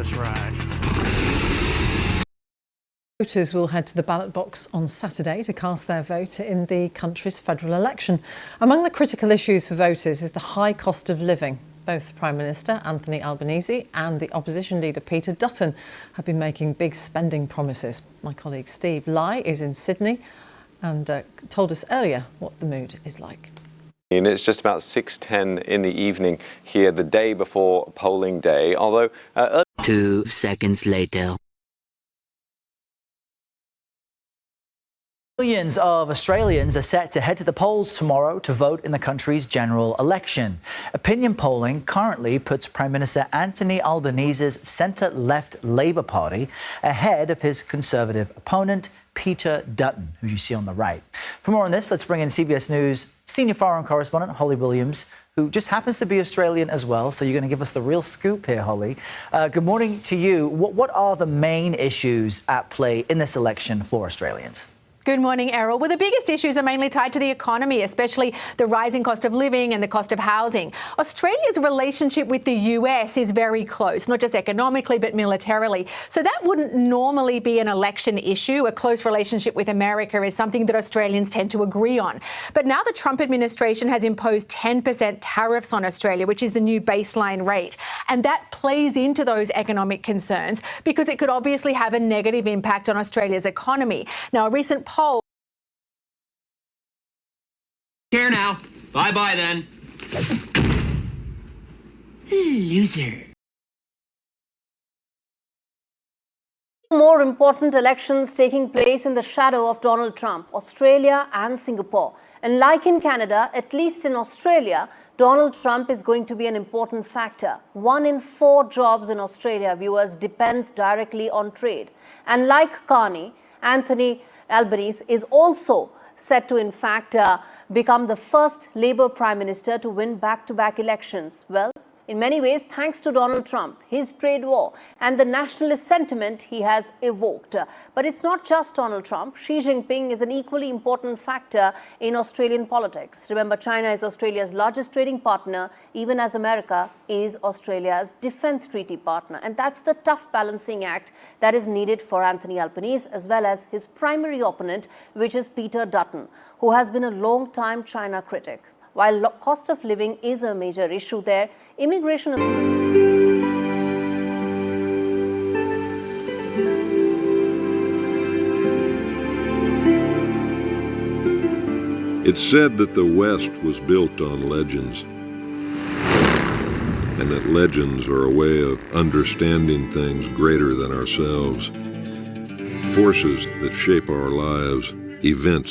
this ride. Voters will head to the ballot box on Saturday to cast their vote in the country's federal election. Among the critical issues for voters is the high cost of living. Both Prime Minister Anthony Albanese and the opposition leader Peter Dutton have been making big spending promises. My colleague Steve Lai is in Sydney and told us earlier what the mood is like. And it's just about 6:10 in the evening here, the day before polling day, although 2 seconds later. Millions of Australians are set to head to the polls tomorrow to vote in the country's general election. Opinion polling currently puts Prime Minister Anthony Albanese's centre-left Labor Party ahead of his Conservative opponent, Peter Dutton, who you see on the right. For more on this, let's bring in CBS News senior foreign correspondent Holly Williams, who just happens to be Australian as well. So you're going to give us the real scoop here, Holly. Good morning to you. What are the main issues at play in this election for Australians? Good morning, Errol. Well, the biggest issues are mainly tied to the economy, especially the rising cost of living and the cost of housing. Australia's relationship with the US is very close, not just economically, but militarily. So that wouldn't normally be an election issue. A close relationship with America is something that Australians tend to agree on. But now the Trump administration has imposed 10% tariffs on Australia, which is the new baseline rate. And that plays into those economic concerns because it could obviously have a negative impact on Australia's economy. Now, a recent poll. Care now. Bye-bye then. Loser. More important elections taking place in the shadow of Donald Trump, Australia and Singapore. And like in Canada, at least in Australia, Donald Trump is going to be an important factor. 1 in 4 jobs in Australia, viewers, depends directly on trade. And like Carney, Anthony Albanese is also set to, in fact, become the first Labour Prime Minister to win back-to-back elections. Well, in many ways, thanks to Donald Trump, his trade war, and the nationalist sentiment he has evoked. But it's not just Donald Trump. Xi Jinping is an equally important factor in Australian politics. Remember, China is Australia's largest trading partner, even as America is Australia's defence treaty partner. And that's the tough balancing act that is needed for Anthony Albanese, as well as his primary opponent, which is Peter Dutton, who has been a long-time China critic. While cost of living is a major issue there, immigration... It's said that the West was built on legends, and that legends are a way of understanding things greater than ourselves, forces that shape our lives, events